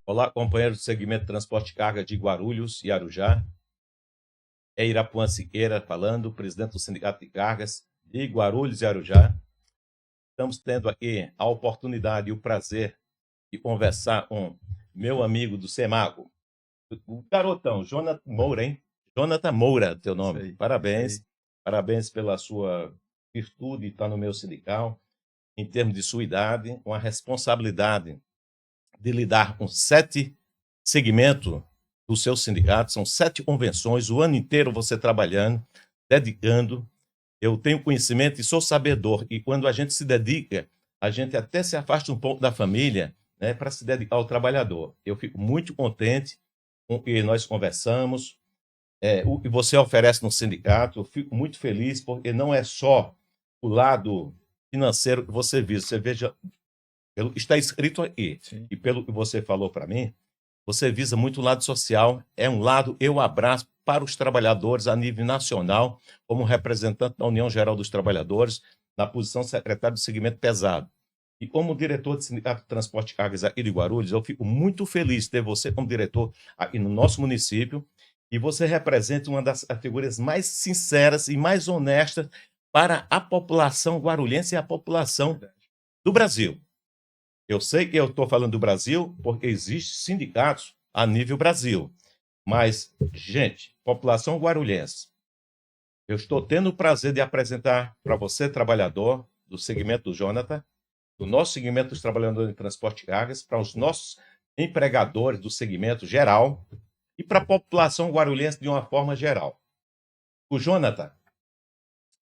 Olá, companheiros do segmento de transporte de carga de Guarulhos e Arujá. É Irapuã Siqueira falando, presidente do Sindicato de Cargas de Guarulhos e Arujá. Estamos tendo aqui a oportunidade e o prazer de conversar com meu amigo do Semago, o garotão, Jonathan Moura, hein? Jonathan Moura, teu Isso nome. aí, Parabéns. isso aí. Parabéns pela sua virtude de estar no meu sindical, em termos de sua idade, com a responsabilidade de lidar com 7 segmentos do seu sindicato, são 7 convenções, o ano inteiro você trabalhando, dedicando. Eu tenho conhecimento e sou sabedor, e quando a gente se dedica, a gente até se afasta um pouco da família, né, para se dedicar ao trabalhador. Eu fico muito contente com o que nós conversamos, o que você oferece no sindicato, eu fico muito feliz, porque não é só o lado financeiro que você visa, você veja, está escrito aqui, Sim. e pelo que você falou para mim, você visa muito o lado social, é um lado eu abraço para os trabalhadores a nível nacional, como representante da União Geral dos Trabalhadores, na posição secretário do segmento pesado. E como diretor do Sindicato de Transporte de Cargas aqui de Guarulhos, eu fico muito feliz de ter você como diretor aqui no nosso município, e você representa uma das categorias mais sinceras e mais honestas para a população guarulhense e a população do Brasil. Eu sei que eu estou falando do Brasil porque existem sindicatos a nível Brasil. Mas, gente, população guarulhense, eu estou tendo o prazer de apresentar para você, trabalhador do segmento do Jonathan, do nosso segmento dos trabalhadores de transporte de cargas, para os nossos empregadores do segmento geral e para a população guarulhense de uma forma geral. O Jonathan,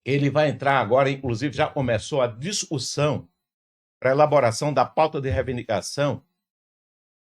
ele vai entrar agora, inclusive já começou a discussão para a elaboração da pauta de reivindicação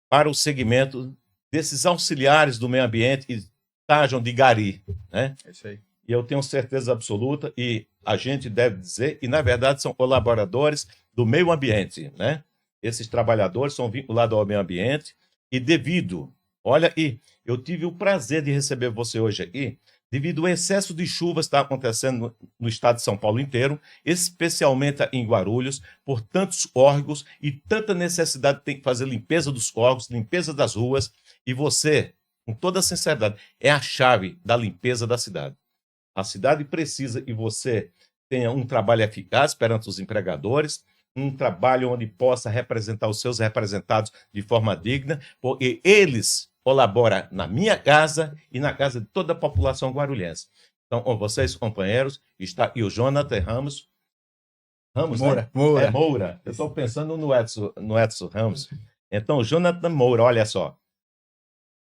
para o segmento desses auxiliares do meio ambiente que estajam de gari, né? É isso aí. E eu tenho certeza absoluta, e a gente deve dizer, e na verdade são colaboradores do meio ambiente, né? Esses trabalhadores são vinculados ao meio ambiente e devido, olha aí, eu tive o prazer de receber você hoje aqui, devido ao excesso de chuvas que está acontecendo no estado de São Paulo inteiro, especialmente em Guarulhos, por tantos córregos e tanta necessidade de ter que fazer limpeza dos córregos, limpeza das ruas, e você, com toda sinceridade, é a chave da limpeza da cidade. A cidade precisa que você tenha um trabalho eficaz perante os empregadores, um trabalho onde possa representar os seus representados de forma digna, porque eles colaboram na minha casa e na casa de toda a população guarulhense. Então, com vocês, companheiros, está aqui o Jonathan Ramos. Ramos, Moura, né? Moura. É Moura. Eu estou pensando no Edson Ramos. Então, Jonathan Moura, olha só.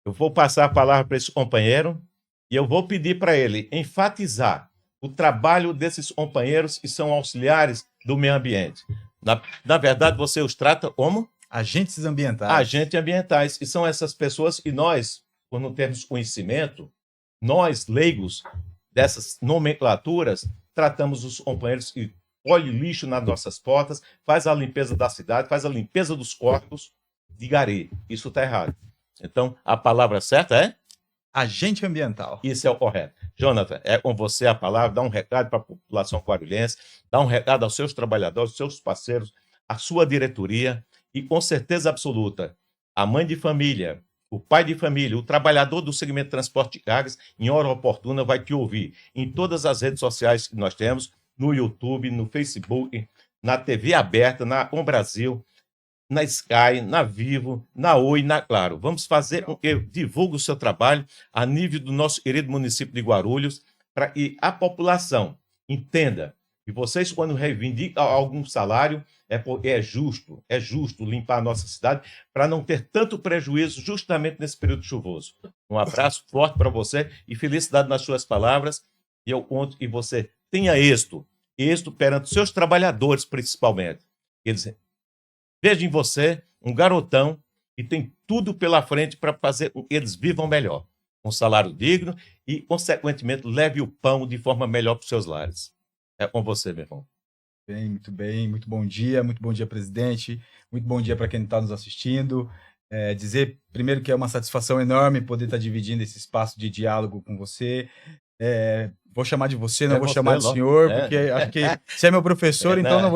Eu vou passar a palavra para esse companheiro e eu vou pedir para ele enfatizar o trabalho desses companheiros que são auxiliares do meio ambiente. Na verdade, você os trata como Agentes ambientais. agentes ambientais, e são essas pessoas que nós, por não termos conhecimento, nós, leigos dessas nomenclaturas, tratamos os companheiros que colhem lixo nas nossas portas, faz a limpeza da cidade, faz a limpeza dos corpos de gari. Isso está errado. Então, a palavra certa é? Agente ambiental. Isso é o correto. Jonathan, é com você a palavra, dá um recado para a população guarulhense, dá um recado aos seus trabalhadores, aos seus parceiros, à sua diretoria, e com certeza absoluta, a mãe de família, o pai de família, o trabalhador do segmento de transporte de cargas, em hora oportuna, vai te ouvir em todas as redes sociais que nós temos, no YouTube, no Facebook, na TV aberta, na Com Brasil, na Sky, na Vivo, na Oi, na Claro. Vamos fazer com que divulgue o seu trabalho a nível do nosso querido município de Guarulhos, para que a população entenda que vocês, quando reivindicam algum salário, é porque é justo limpar a nossa cidade, para não ter tanto prejuízo justamente nesse período chuvoso. Um abraço forte para você e felicidade nas suas palavras, e eu conto que você tenha êxito perante os seus trabalhadores, principalmente. Eles veja em você um garotão que tem tudo pela frente para fazer com que eles vivam melhor, com um salário digno e, consequentemente, leve o pão de forma melhor para os seus lares. É com você, meu irmão. Bem, muito bom dia, presidente, muito bom dia para quem está nos assistindo. Dizer primeiro que é uma satisfação enorme poder estar dividindo esse espaço de diálogo com você, vou chamar de você, não É vou você, chamar de não. senhor, É. porque acho que você é meu professor, então Não. não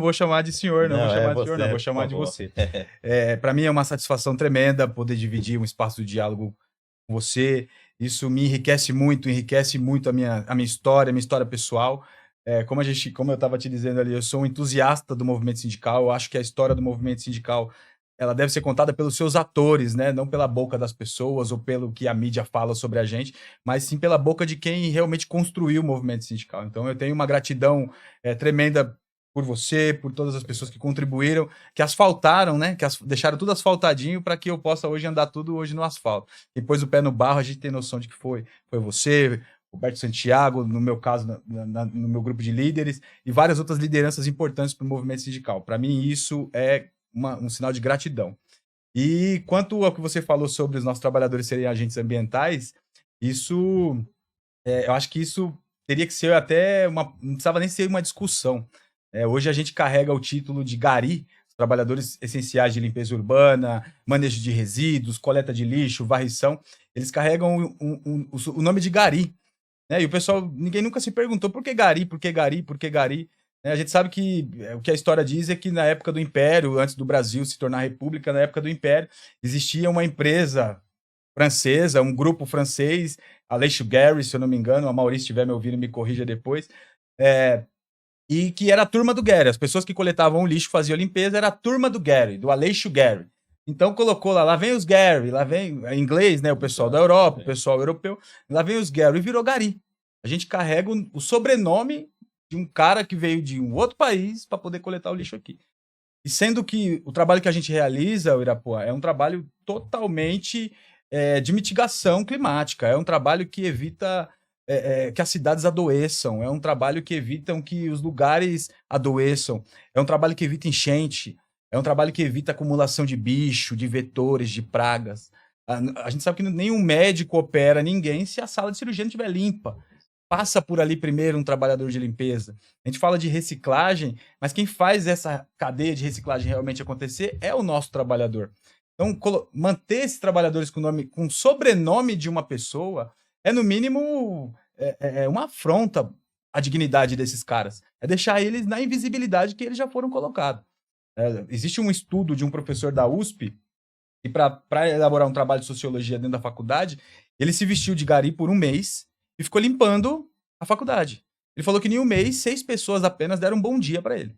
vou chamar de senhor, não vou Não, chamar é de senhor, não, você, vou por chamar de favor. você. Para mim é uma satisfação tremenda poder dividir um espaço de diálogo com você. Isso me enriquece muito a minha história pessoal. Como eu estava te dizendo ali, eu sou um entusiasta do movimento sindical. Eu acho que a história do movimento sindical ela deve ser contada pelos seus atores, né? Não pela boca das pessoas ou pelo que a mídia fala sobre a gente, mas sim pela boca de quem realmente construiu o movimento sindical. Então, eu tenho uma gratidão tremenda por você, por todas as pessoas que contribuíram, que asfaltaram, né? Deixaram tudo asfaltadinho para que eu possa hoje andar tudo hoje no asfalto. Depois o pé no barro, a gente tem noção de que foi você, Roberto Santiago, no meu caso, no meu grupo de líderes, e várias outras lideranças importantes para o movimento sindical. Para mim, isso é um sinal de gratidão. E quanto ao que você falou sobre os nossos trabalhadores serem agentes ambientais, isso, eu acho que isso teria que ser não precisava nem ser uma discussão. Hoje a gente carrega o título de GARI, trabalhadores essenciais de limpeza urbana, manejo de resíduos, coleta de lixo, varrição, eles carregam o nome de GARI, né? E o pessoal, ninguém nunca se perguntou por que Gari, por que Gari, por que Gari. A gente sabe que o que a história diz é que na época do Império, antes do Brasil se tornar república, na época do Império, existia uma empresa francesa, um grupo francês, Aleixo Gary, se eu não me engano, a Maurício estiver me ouvindo, me corrija depois, é, e que era a turma do Gary. As pessoas que coletavam o lixo, faziam a limpeza, era a turma do Gary, do Aleixo Gary. Então colocou lá vem os Gary, lá vem, em inglês, né, o pessoal da Europa, o pessoal europeu, lá vem os Gary, e virou Gari. A gente carrega o sobrenome de um cara que veio de um outro país para poder coletar o lixo aqui. E sendo que o trabalho que a gente realiza, o Irapuã, é um trabalho totalmente de mitigação climática, é um trabalho que evita que as cidades adoeçam, é um trabalho que evita que os lugares adoeçam, é um trabalho que evita enchente, é um trabalho que evita acumulação de bicho, de vetores, de pragas. A gente sabe que nenhum médico opera ninguém se a sala de cirurgia não estiver limpa. Passa por ali primeiro um trabalhador de limpeza. A gente fala de reciclagem, mas quem faz essa cadeia de reciclagem realmente acontecer é o nosso trabalhador. Então, manter esses trabalhadores com sobrenome de uma pessoa é, no mínimo, uma afronta à dignidade desses caras. É deixar eles na invisibilidade que eles já foram colocados. Existe um estudo de um professor da USP, e para elaborar um trabalho de sociologia dentro da faculdade, ele se vestiu de gari por um mês e ficou limpando a faculdade. Ele falou que em um mês, 6 pessoas apenas deram um bom dia para ele.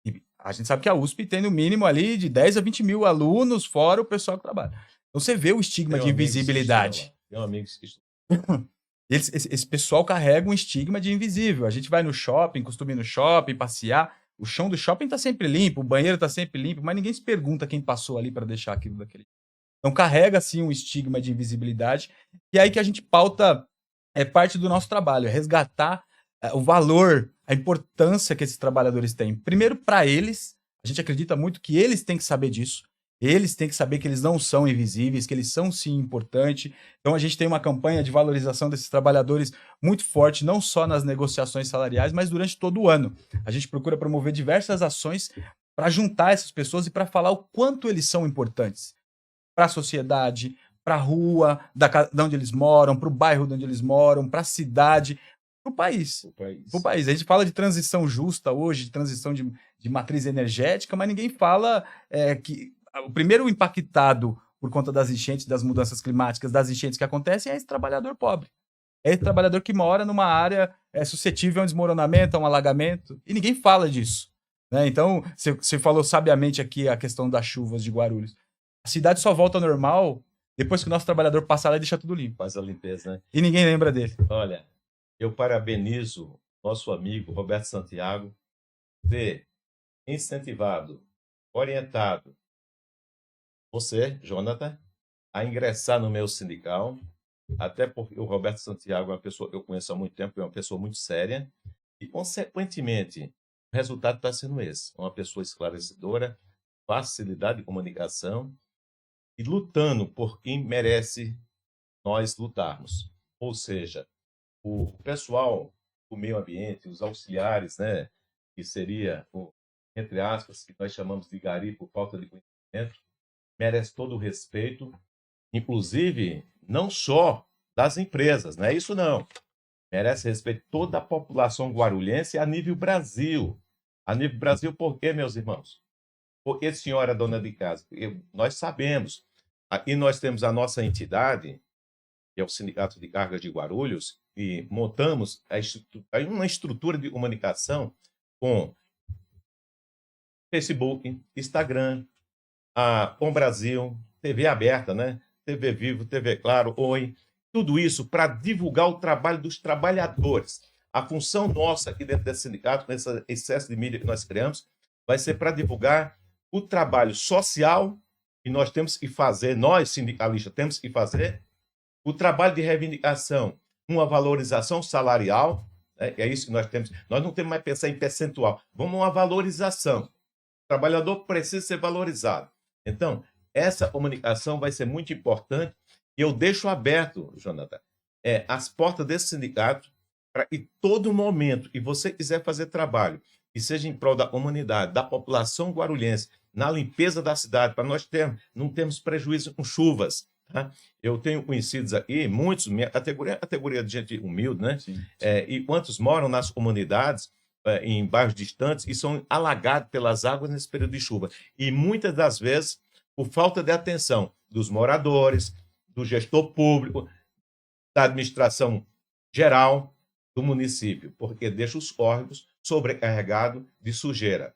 E a gente sabe que a USP tem no mínimo ali de 10 a 20 mil alunos, fora o pessoal que trabalha. Então você vê o estigma de invisibilidade. Tem um amigo que Esse pessoal carrega um estigma de invisível. A gente vai no shopping, costuma ir no shopping, passear. O chão do shopping tá sempre limpo, o banheiro tá sempre limpo, mas ninguém se pergunta quem passou ali para deixar aquilo daquele. Então carrega, sim, um estigma de invisibilidade. E é aí que a gente pauta parte do nosso trabalho, é resgatar o valor, a importância que esses trabalhadores têm. Primeiro, para eles, a gente acredita muito que eles têm que saber disso. Eles têm que saber que eles não são invisíveis, que eles são sim importantes. Então a gente tem uma campanha de valorização desses trabalhadores muito forte, não só nas negociações salariais, mas durante todo o ano. A gente procura promover diversas ações para juntar essas pessoas e para falar o quanto eles são importantes para a sociedade, para a rua de onde eles moram, para o bairro de onde eles moram, para a cidade, para o país. Pro país. A gente fala de transição justa hoje, de transição de matriz energética, mas ninguém fala que o primeiro impactado por conta das enchentes, das mudanças climáticas, das enchentes que acontecem, é esse trabalhador pobre. É esse trabalhador que mora numa área suscetível a um desmoronamento, a um alagamento, e ninguém fala disso. Né? Então, você falou sabiamente aqui a questão das chuvas de Guarulhos. A cidade só volta ao normal depois que o nosso trabalhador passa lá e deixa tudo limpo. faz a limpeza, né? E ninguém lembra dele. Olha, eu parabenizo nosso amigo Roberto Santiago ter incentivado, orientado você, Jonathan, a ingressar no meu sindical, até porque o Roberto Santiago é uma pessoa que eu conheço há muito tempo, é uma pessoa muito séria, e, consequentemente, o resultado está sendo esse. Uma pessoa esclarecedora, facilidade de comunicação, e lutando por quem merece nós lutarmos. Ou seja, o pessoal do meio ambiente, os auxiliares, né, que seria, entre aspas, que nós chamamos de gari por falta de conhecimento, merece todo o respeito, inclusive não só das empresas, não é isso não. merece respeito toda a população guarulhense a nível Brasil. A nível Brasil, por quê, meus irmãos? Porque, senhora dona de casa, nós sabemos. Aqui nós temos a nossa entidade, que é o Sindicato de Cargas de Guarulhos, e montamos uma estrutura de comunicação com Facebook, Instagram, a Com Brasil, TV aberta, né? TV Vivo, TV Claro, Oi, tudo isso para divulgar o trabalho dos trabalhadores. A função nossa aqui dentro desse sindicato, nesse excesso de mídia que nós criamos, vai ser para divulgar o trabalho social que nós temos que fazer, nós sindicalistas temos que fazer, o trabalho de reivindicação, uma valorização salarial, né? É isso que nós temos. Nós não temos mais que pensar em percentual, vamos uma valorização. O trabalhador precisa ser valorizado. Então, essa comunicação vai ser muito importante e eu deixo aberto, Jonathan, as portas desse sindicato para que todo momento que você quiser fazer trabalho, que seja em prol da comunidade, da população guarulhense, na limpeza da cidade, para nós não termos prejuízo com chuvas. Tá? Eu tenho conhecidos aqui, muitos, minha categoria é a categoria de gente humilde, né? Sim. E quantos moram nas comunidades, em bairros distantes, e são alagados pelas águas nesse período de chuva. E muitas das vezes, por falta de atenção dos moradores, do gestor público, da administração geral do município, porque deixa os córregos sobrecarregados de sujeira.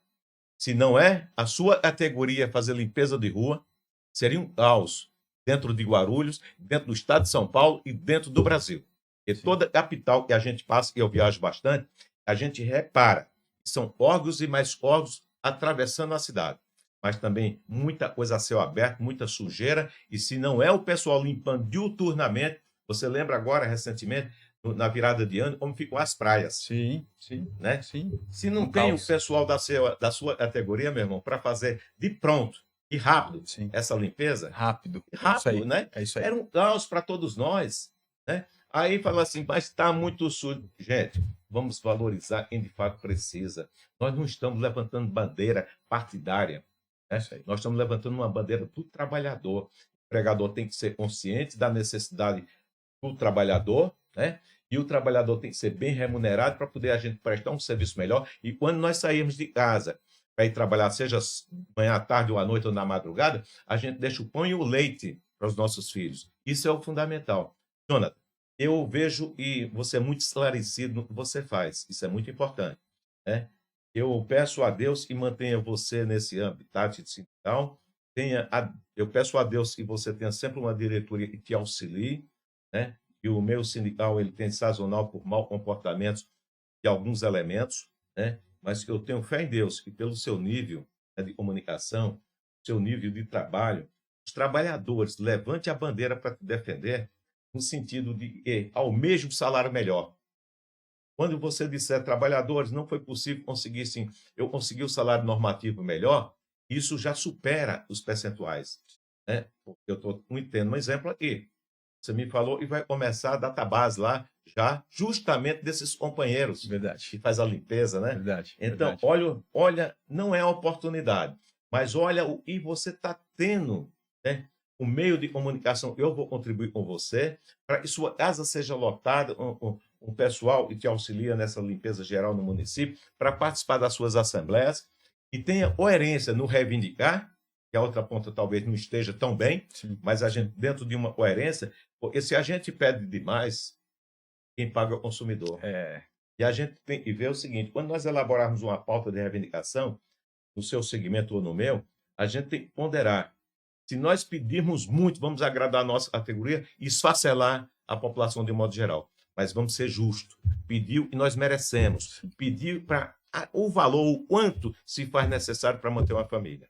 Se não é a sua categoria fazer limpeza de rua, seria um caos dentro de Guarulhos, dentro do estado de São Paulo e dentro do Brasil. E toda capital que a gente passa, e eu viajo bastante, a gente repara que são órgãos e mais órgãos atravessando a cidade. Mas também muita coisa a céu aberto, muita sujeira, e se não é o pessoal limpando diuturnamente, você lembra agora, recentemente, na virada de ano, como ficam as praias. Sim, sim. Né? Sim. Se não tem o pessoal da sua categoria, meu irmão, para fazer de pronto e rápido essa limpeza. Rápido, né? É isso aí. Era um caos para todos nós. Né? Aí fala assim, mas está muito sujo. Gente, vamos valorizar quem de fato precisa. Nós não estamos levantando bandeira partidária. Né? Nós estamos levantando uma bandeira do trabalhador. O empregador tem que ser consciente da necessidade do trabalhador, né? E o trabalhador tem que ser bem remunerado para poder a gente prestar um serviço melhor. E quando nós saímos de casa para ir trabalhar, seja manhã, à tarde, ou à noite, ou na madrugada, a gente deixa o pão e o leite para os nossos filhos. Isso é o fundamental. Jonathan, eu vejo e você é muito esclarecido no que você faz. Isso é muito importante. Né? Eu peço a Deus que mantenha você nesse habitat sindical. Eu peço a Deus que você tenha sempre uma diretoria que te auxilie, né? E o meu sindical ele tem sazonal por mau comportamento de alguns elementos, né? Mas eu tenho fé em Deus que pelo seu nível, né, de comunicação, seu nível de trabalho, os trabalhadores levante a bandeira para te defender no sentido de que almeje um salário melhor. Quando você disser trabalhadores, não foi possível conseguir, sim, eu consegui o salário normativo melhor, isso já supera os percentuais, né? Porque eu estou tendo um exemplo aqui. Você me falou e vai começar a database lá, já justamente desses companheiros. Verdade. Que faz a limpeza, né? Verdade. Então, verdade. olha, não é a oportunidade, mas olha o que você está tendo, né? O meio de comunicação, eu vou contribuir com você, para que sua casa seja lotada, um pessoal que te auxilia nessa limpeza geral no município, para participar das suas assembleias, e tenha coerência no reivindicar, que a outra ponta talvez não esteja tão bem, mas a gente, dentro de uma coerência, porque se a gente pede demais, quem paga é o consumidor. E a gente tem que ver o seguinte, quando nós elaborarmos uma pauta de reivindicação, no seu segmento ou no meu, a gente tem que ponderar. Se nós pedirmos muito, vamos agradar a nossa categoria e esfacelar a população de um modo geral. Mas vamos ser justos. Pediu e nós merecemos. Pediu para o valor, o quanto se faz necessário para manter uma família.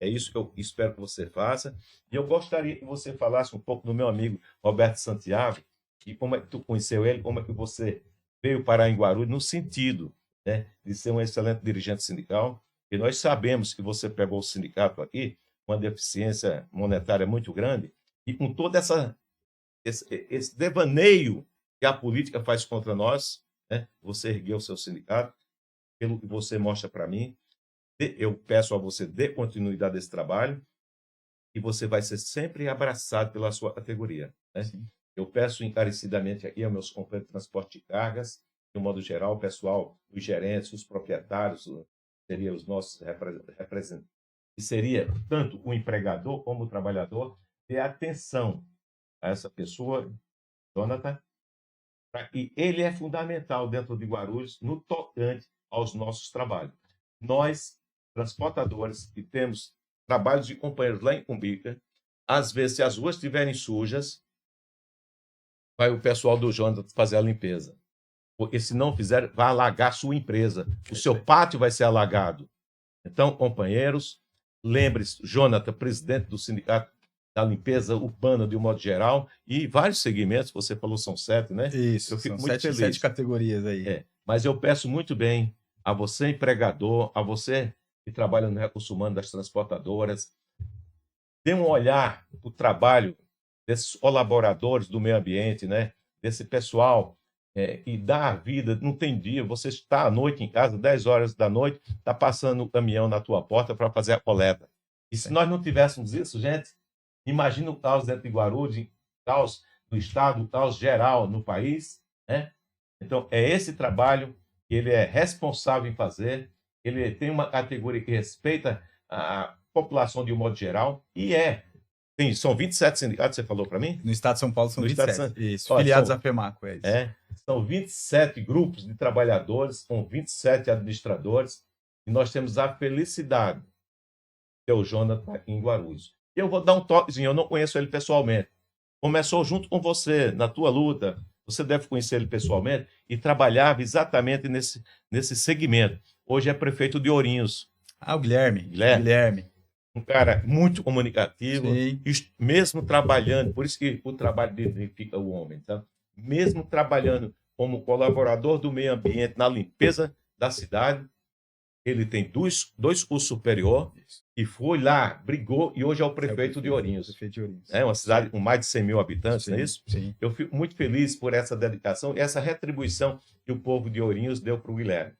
É isso que eu espero que você faça. E eu gostaria que você falasse um pouco do meu amigo Roberto Santiago, e como é que tu conheceu ele, como é que você veio parar em Guarulhos, no sentido, né, de ser um excelente dirigente sindical. E nós sabemos que você pegou o sindicato aqui com uma deficiência monetária muito grande, e com todo esse devaneio que a política faz contra nós, né, você ergueu o seu sindicato, pelo que você mostra para mim. Eu peço a você dê continuidade desse trabalho e você vai ser sempre abraçado pela sua categoria. Né? Eu peço encarecidamente aqui aos meus companheiros de transporte de cargas, de um modo geral, o pessoal, os gerentes, os proprietários, seriam os nossos representantes, que seria tanto o empregador como o trabalhador, ter atenção a essa pessoa, Jonathan, e ele é fundamental dentro de Guarulhos no tocante aos nossos trabalhos. Nós, transportadores, que temos trabalhos de companheiros lá em Cumbica, às vezes, se as ruas estiverem sujas, vai o pessoal do Jonathan fazer a limpeza. Porque se não fizer, vai alagar a sua empresa. O seu pátio vai ser alagado. Então, companheiros, lembre-se, Jonathan, presidente do Sindicato da Limpeza Urbana de um modo geral, e vários segmentos, você falou são 7, né? Isso, eu fico são muito feliz. 7 categorias aí. Mas eu peço muito bem a você, empregador, a você que trabalha no recurso humano das transportadoras, dê um olhar para o trabalho desses colaboradores do meio ambiente, né? Desse pessoal que dá a vida, não tem dia, você está à noite em casa, 10 horas da noite, está passando o caminhão na tua porta para fazer a coleta. E se nós não tivéssemos isso, gente, imagina o caos dentro de Guarulhos, o caos do Estado, o caos geral no país, né? Então, é esse trabalho que ele é responsável em fazer, ele tem uma categoria que respeita a população de um modo geral, e são 27 sindicatos, você falou para mim? No estado de São Paulo são No 27. Isso, filiados à FEMACO, é isso. São 27 grupos de trabalhadores, com 27 administradores, e nós temos a felicidade de ter o Jonathan em Guarulhos. Eu vou dar um toquezinho, eu não conheço ele pessoalmente. Começou junto com você, na tua luta, você deve conhecer ele pessoalmente, e trabalhava exatamente nesse segmento. Hoje é prefeito de Ourinhos. Ah, o Guilherme. Guilherme. Um cara muito comunicativo, Sim. mesmo trabalhando, por isso que o trabalho dignifica o homem, tá? Mesmo trabalhando como colaborador do meio ambiente na limpeza da cidade, ele tem dois cursos superiores e foi lá, brigou, e hoje é o prefeito de Ourinhos. Prefeito de Ourinhos. É uma cidade com mais de 100 mil habitantes, Sim, não é isso? Sim. Eu fico muito feliz por essa dedicação e essa retribuição que o povo de Ourinhos deu para o Guilherme.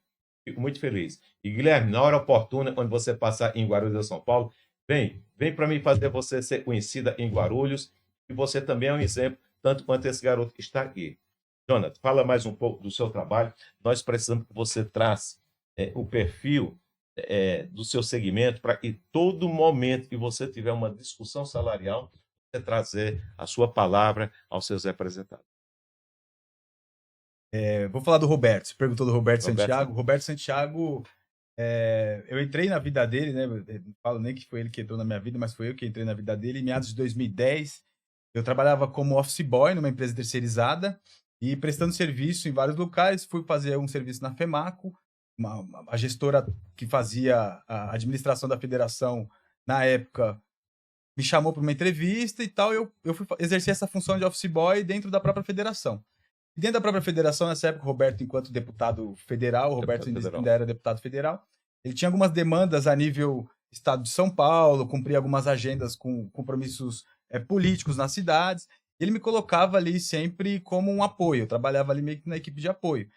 Fico muito feliz. E, Guilherme, na hora oportuna, quando você passar em Guarulhos ou São Paulo, vem para mim fazer você ser conhecida em Guarulhos, e você também é um exemplo, tanto quanto esse garoto que está aqui. Jonathan, fala mais um pouco do seu trabalho. Nós precisamos que você traça o perfil do seu segmento para que todo momento que você tiver uma discussão salarial, você trazer a sua palavra aos seus representantes. Vou falar do Roberto. Você perguntou do Roberto Santiago. Roberto Santiago, eu entrei na vida dele, né? Eu não falo nem que foi ele que entrou na minha vida, mas foi eu que entrei na vida dele. Em meados de 2010, eu trabalhava como office boy numa empresa terceirizada e prestando serviço em vários locais. Fui fazer um serviço na FEMACO, a gestora que fazia a administração da federação na época me chamou para uma entrevista e tal. Eu fui exercer essa função de office boy dentro da própria federação. E dentro da própria federação, nessa época, o Roberto, enquanto deputado federal, o Roberto ainda era deputado federal, ele tinha algumas demandas a nível estado de São Paulo, cumpria algumas agendas com compromissos políticos nas cidades. Ele me colocava ali sempre como um apoio. Eu trabalhava ali meio que na equipe de apoio.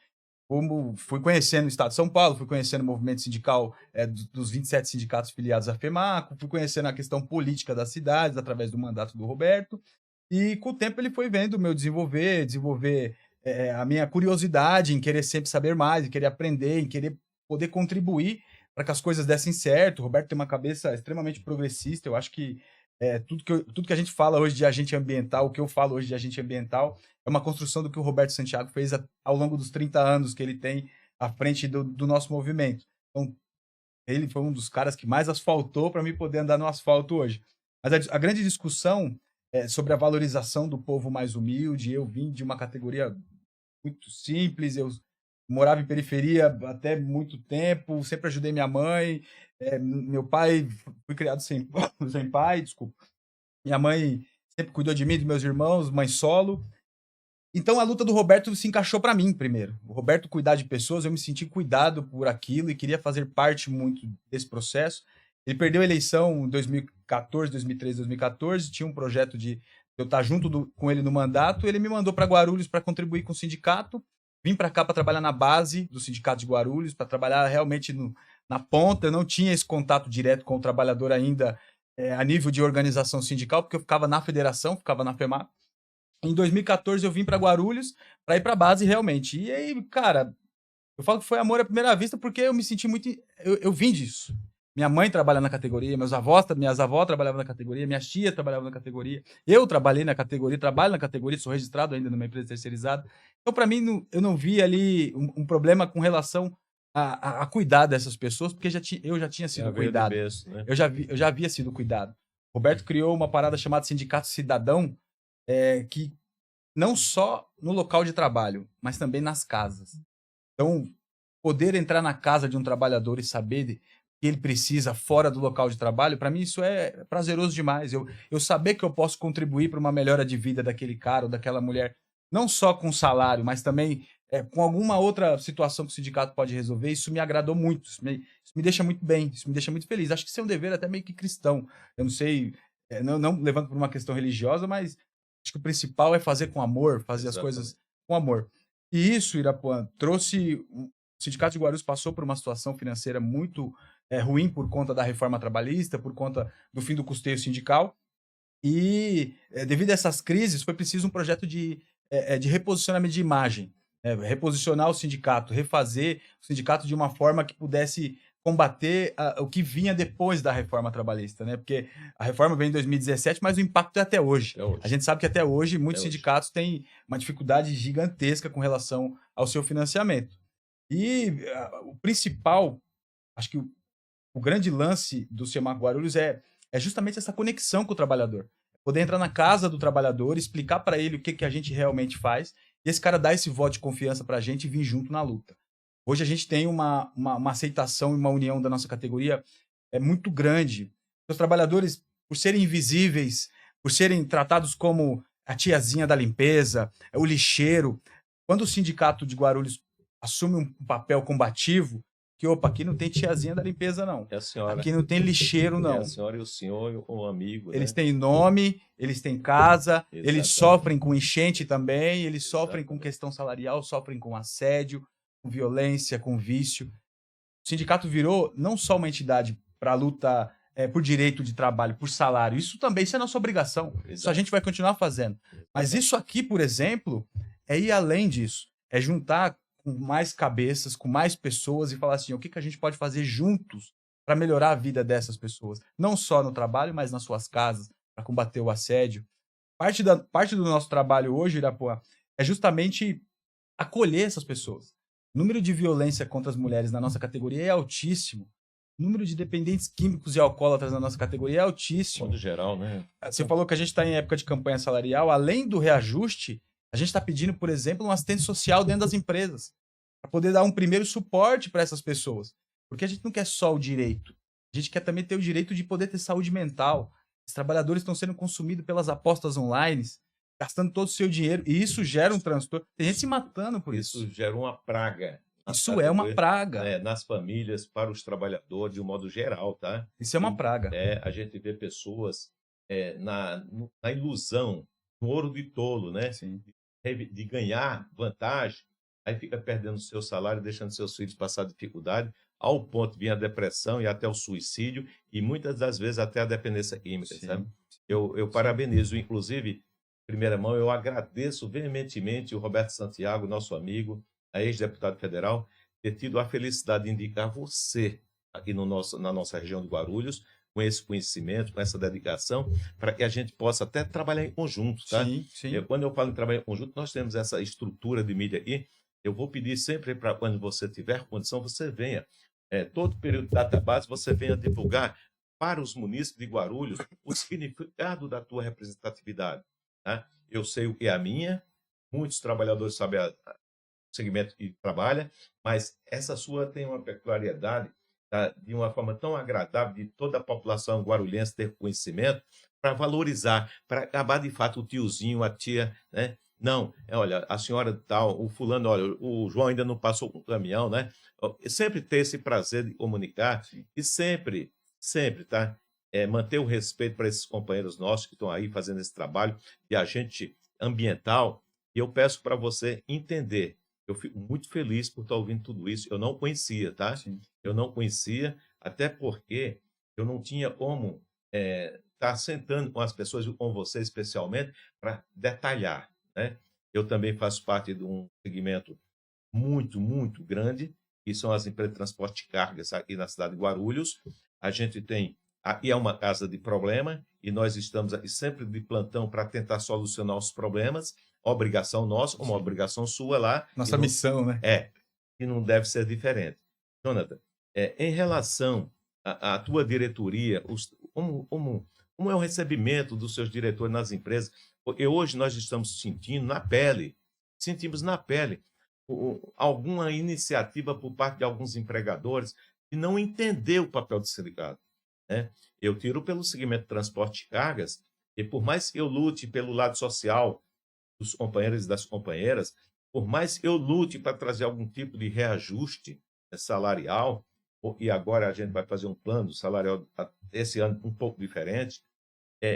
Como fui conhecendo o estado de São Paulo, fui conhecendo o movimento sindical dos 27 sindicatos filiados à FEMACO, fui conhecendo a questão política das cidades através do mandato do Roberto. E com o tempo ele foi vendo o meu desenvolver a minha curiosidade em querer sempre saber mais, em querer aprender, em querer poder contribuir para que as coisas dessem certo. O Roberto tem uma cabeça extremamente progressista. Eu acho que tudo que a gente fala hoje de agente ambiental, o que eu falo hoje de agente ambiental, é uma construção do que o Roberto Santiago fez ao longo dos 30 anos que ele tem à frente do nosso movimento. Então, ele foi um dos caras que mais asfaltou para mim poder andar no asfalto hoje. Mas a grande discussão sobre a valorização do povo mais humilde. Eu vim de uma categoria muito simples, eu morava em periferia até muito tempo, sempre ajudei minha mãe, meu pai, fui criado sem pai, desculpa. Minha mãe sempre cuidou de mim, dos meus irmãos, mãe solo. Então a luta do Roberto se encaixou para mim primeiro. O Roberto cuidar de pessoas, eu me senti cuidado por aquilo e queria fazer parte muito desse processo. Ele perdeu a eleição em 2014, 2013, 2014, tinha um projeto de eu estar junto com ele no mandato, ele me mandou para Guarulhos para contribuir com o sindicato, vim para cá para trabalhar na base do sindicato de Guarulhos, para trabalhar realmente na ponta. Eu não tinha esse contato direto com o trabalhador ainda a nível de organização sindical, porque eu ficava na federação, ficava na FEMACO. Em 2014 eu vim para Guarulhos para ir para base realmente. E aí, cara, eu falo que foi amor à primeira vista porque eu me senti muito. Eu vim disso. Minha mãe trabalha na categoria, minhas avós trabalhavam na categoria, minha tia trabalhava na categoria, eu trabalhei na categoria, trabalho na categoria, sou registrado ainda numa empresa terceirizada. Então, para mim, eu não vi ali um problema com relação a cuidar dessas pessoas, porque eu já tinha sido Já veio de cuidado. berço, né? Eu já havia sido cuidado. Roberto criou uma parada chamada Sindicato Cidadão, que não só no local de trabalho, mas também nas casas. Então, poder entrar na casa de um trabalhador e saber que ele precisa fora do local de trabalho, para mim isso é prazeroso demais. Eu saber que eu posso contribuir para uma melhora de vida daquele cara ou daquela mulher, não só com salário, mas também com alguma outra situação que o sindicato pode resolver, isso me agradou muito. Isso me deixa muito bem, isso me deixa muito feliz. Acho que isso é um dever até meio que cristão. Eu não sei, não levando por uma questão religiosa, mas acho que o principal é fazer com amor, fazer as Exatamente. coisas com amor. E isso, Irapuã, trouxe. O Sindicato de Guarulhos passou por uma situação financeira muito ruim por conta da reforma trabalhista, por conta do fim do custeio sindical. E, devido a essas crises, foi preciso um projeto de reposicionamento de imagem, reposicionar o sindicato, refazer o sindicato de uma forma que pudesse combater o que vinha depois da reforma trabalhista, né? Porque a reforma veio em 2017, mas o impacto é até hoje. Até hoje. A gente sabe que até hoje muitos Até hoje. sindicatos têm uma dificuldade gigantesca com relação ao seu financiamento. E o principal, acho que o grande lance do Semarco Guarulhos é justamente essa conexão com o trabalhador. Poder entrar na casa do trabalhador, explicar para ele o que a gente realmente faz, e esse cara dar esse voto de confiança para a gente e vir junto na luta. Hoje a gente tem uma aceitação e uma união da nossa categoria muito grande. Os trabalhadores, por serem invisíveis, por serem tratados como a tiazinha da limpeza, o lixeiro, quando o sindicato de Guarulhos assume um papel combativo, que, opa, aqui não tem tiazinha da limpeza, não. É a senhora. Aqui não tem lixeiro, É não. a senhora e o senhor, o amigo, Eles né? têm nome, eles têm casa, eles Exatamente. sofrem com enchente também, eles sofrem com Exatamente. questão salarial, sofrem com assédio, com violência, com vício. O sindicato virou não só uma entidade para luta por direito de trabalho, por salário. Isso também, isso é nossa obrigação. Isso a Exato. gente vai continuar fazendo. Mas isso aqui, por exemplo, é ir além disso. É juntar com mais cabeças, com mais pessoas e falar assim, o que a gente pode fazer juntos para melhorar a vida dessas pessoas. Não só no trabalho, mas nas suas casas, para combater o assédio. Parte do nosso trabalho hoje, Irapuã, é justamente acolher essas pessoas. O número de violência contra as mulheres na nossa categoria é altíssimo. O número de dependentes químicos e alcoólatras na nossa categoria é De altíssimo. modo geral, né? Você falou que a gente está em época de campanha salarial. Além do reajuste, a gente está pedindo, por exemplo, um assistente social dentro das empresas, para poder dar um primeiro suporte para essas pessoas. Porque a gente não quer só o direito. A gente quer também ter o direito de poder ter saúde mental. Os trabalhadores estão sendo consumidos pelas apostas online, gastando todo o seu dinheiro, e isso gera um transtorno. Tem gente se matando por isso. Isso gera uma praga. Isso é uma praga. Né, nas famílias, para os trabalhadores, de um modo geral, tá? Isso é uma praga. A gente vê pessoas na ilusão, no ouro de tolo, né? Sim. De ganhar vantagem, aí fica perdendo seu salário, deixando seus filhos passar dificuldade, ao ponto de vir a depressão e até o suicídio, e muitas das vezes até a dependência química, Sim. sabe? Eu parabenizo, inclusive, em primeira mão, eu agradeço veementemente o Roberto Santiago, nosso amigo, a ex-deputado federal, ter tido a felicidade de indicar você aqui na nossa região de Guarulhos, com esse conhecimento, com essa dedicação, para que a gente possa até trabalhar em conjunto, tá? Sim, sim. Quando eu falo em trabalhar em conjunto, nós temos essa estrutura de mídia aqui. Eu vou pedir sempre para quando você tiver condição, você venha. Todo período de database, você venha divulgar para os munícipes de Guarulhos o significado da tua representatividade. Tá? Eu sei o que é a minha, muitos trabalhadores sabem o segmento que trabalha, mas essa sua tem uma peculiaridade, tá? De uma forma tão agradável de toda a população guarulhense ter conhecimento, para valorizar, para acabar de fato o tiozinho, a tia, né? Não, olha, a senhora tal, o fulano, olha, o João ainda não passou com o caminhão, né? Sempre ter esse prazer de comunicar e sempre, tá? Manter o respeito para esses companheiros nossos que estão aí fazendo esse trabalho de agente ambiental. E eu peço para você entender, eu fico muito feliz por estar ouvindo tudo isso. Eu não conhecia, tá? Sim. Eu não conhecia, até porque eu não tinha como estar sentando com as pessoas, com você especialmente, para detalhar, né? Eu também faço parte de um segmento muito, muito grande, que são as empresas de transporte de cargas aqui na cidade de Guarulhos. A gente tem, aqui é uma casa de problema, e nós estamos aqui sempre de plantão para tentar solucionar os problemas. Obrigação nossa, uma Sim. obrigação sua lá. Nossa missão, né? E não deve ser diferente. Jonathan, em relação à tua diretoria, como é o recebimento dos seus diretores nas empresas? Porque hoje nós estamos sentindo na pele, sentimos na pele alguma iniciativa por parte de alguns empregadores de não entender o papel do sindicato, né? Eu tiro pelo segmento de transporte de cargas, e por mais que eu lute pelo lado social dos companheiros e das companheiras, por mais que eu lute para trazer algum tipo de reajuste, salarial, e agora a gente vai fazer um plano salarial esse ano um pouco diferente,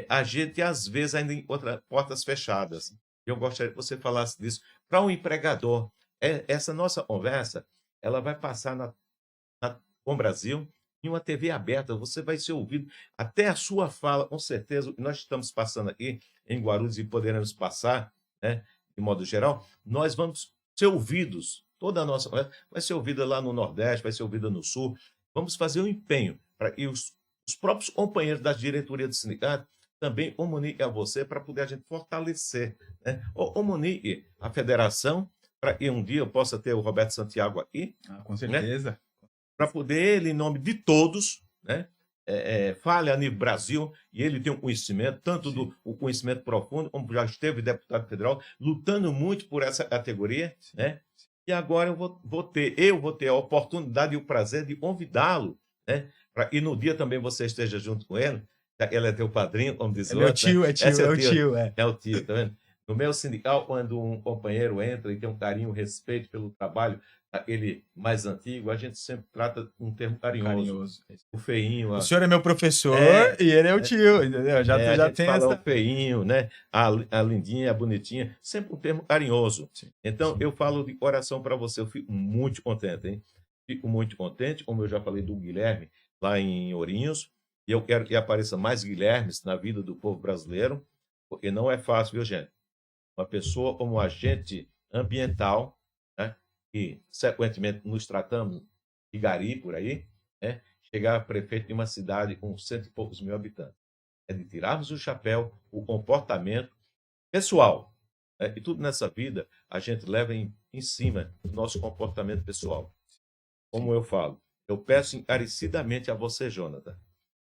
a gente às vezes ainda encontra portas fechadas. Eu gostaria que você falasse disso para um empregador. Essa nossa conversa, ela vai passar com o Brasil em uma TV aberta, você vai ser ouvido, até a sua fala, com certeza, o que nós estamos passando aqui em Guarulhos e poderemos passar, né, de modo geral, nós vamos ser ouvidos, toda a nossa conversa vai ser ouvida lá no Nordeste, vai ser ouvida no Sul. Vamos fazer um empenho para que os próprios companheiros da diretoria do sindicato também comuniquem a você para poder a gente fortalecer, né? Ou comunique a federação para que um dia eu possa ter o Roberto Santiago aqui, Com né? certeza. Para poder ele, em nome de todos, né, fale a nível Brasil, e ele tem um conhecimento, tanto o conhecimento profundo, como já esteve deputado federal, lutando muito por essa categoria, né? E agora eu vou ter a oportunidade e o prazer de convidá-lo, né? E no dia também você esteja junto com ele, já que ele é teu padrinho, como diz o Meu outro, né? tio, é o tio. É o tio, tá vendo? No meu sindical, quando um companheiro entra e tem um carinho, um respeito pelo trabalho, aquele mais antigo, a gente sempre trata um termo carinhoso. O feinho. O senhor é meu professor e ele é o tio, entendeu? A Já gente tem fala essa... o feinho, né? A lindinha, a bonitinha, sempre um termo carinhoso. Sim. Então, eu falo de coração para você, eu fico muito contente, hein? Fico muito contente, como eu já falei do Guilherme, lá em Ourinhos, e eu quero que apareça mais Guilhermes na vida do povo brasileiro, porque não é fácil, viu, gente? Uma pessoa como agente ambiental, né, que sequentemente nos tratamos de gari por aí, né, chegar a prefeito de uma cidade com 100 e poucos mil habitantes. É de tirarmos o chapéu, o comportamento pessoal, né, e tudo nessa vida a gente leva em cima do nosso comportamento pessoal. Como eu falo, eu peço encarecidamente a você, Jonathan,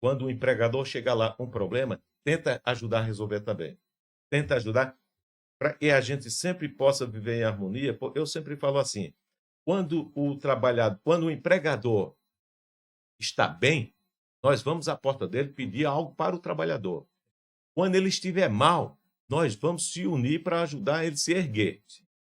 quando o empregador chega lá com um problema, tenta ajudar a resolver também. Tenta ajudar para que a gente sempre possa viver em harmonia. Eu sempre falo assim, quando o empregador está bem, nós vamos à porta dele pedir algo para o trabalhador. Quando ele estiver mal, nós vamos se unir para ajudar ele a se erguer,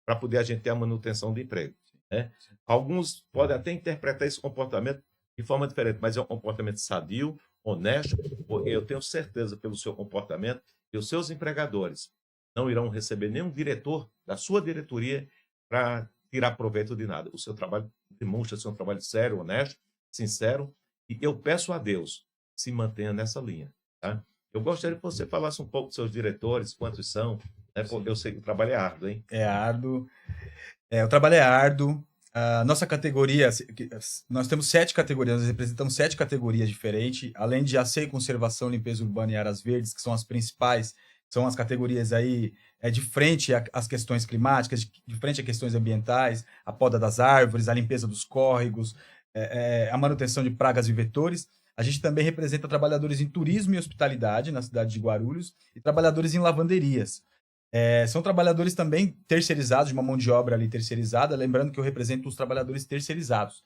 para poder a gente ter a manutenção do emprego, né? Alguns podem até interpretar esse comportamento de forma diferente, mas é um comportamento sadio, honesto, porque eu tenho certeza pelo seu comportamento que os seus empregadores não irão receber nenhum diretor da sua diretoria para tirar proveito de nada. O seu trabalho demonstra ser um trabalho sério, honesto, sincero, e eu peço a Deus que se mantenha nessa linha, tá? Eu gostaria que você falasse um pouco dos seus diretores, quantos são, né? Porque eu sei que o trabalho é árduo, hein? É árduo. O trabalho é árduo. A nossa categoria, nós temos 7 categorias, nós representamos 7 categorias diferentes, além de asseio, conservação, limpeza urbana e áreas verdes, que são as principais, são as categorias aí de frente às questões climáticas, de frente a questões ambientais, a poda das árvores, a limpeza dos córregos, a manutenção de pragas e vetores. A gente também representa trabalhadores em turismo e hospitalidade na cidade de Guarulhos e trabalhadores em lavanderias. São trabalhadores também terceirizados, de uma mão de obra ali terceirizada, lembrando que eu represento os trabalhadores terceirizados.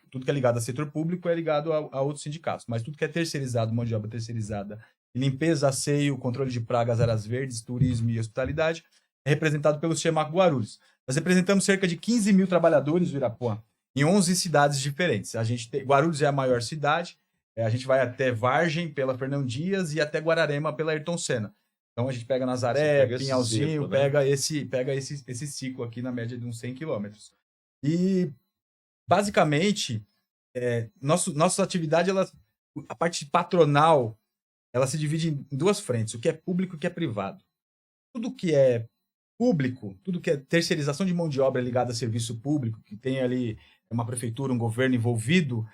Tudo que é ligado ao setor público é ligado a outros sindicatos, mas tudo que é terceirizado, mão de obra terceirizada, limpeza, asseio, controle de pragas, áreas verdes, turismo e hospitalidade, é representado pelo Chemaco Guarulhos. Nós representamos cerca de 15 mil trabalhadores do Irapuã, em 11 cidades diferentes. Guarulhos é a maior cidade, a gente vai até Vargem, pela Fernão Dias, e até Guararema, pela Ayrton Senna. Então a gente pega Nazaré, Pinhalzinho, pega esse ciclo aqui na média de uns 100 quilômetros. E, basicamente, nossa atividade, a parte patronal, ela se divide em duas frentes, o que é público e o que é privado. Tudo que é público, tudo que é terceirização de mão de obra ligada a serviço público, que tem ali uma prefeitura, um governo envolvido,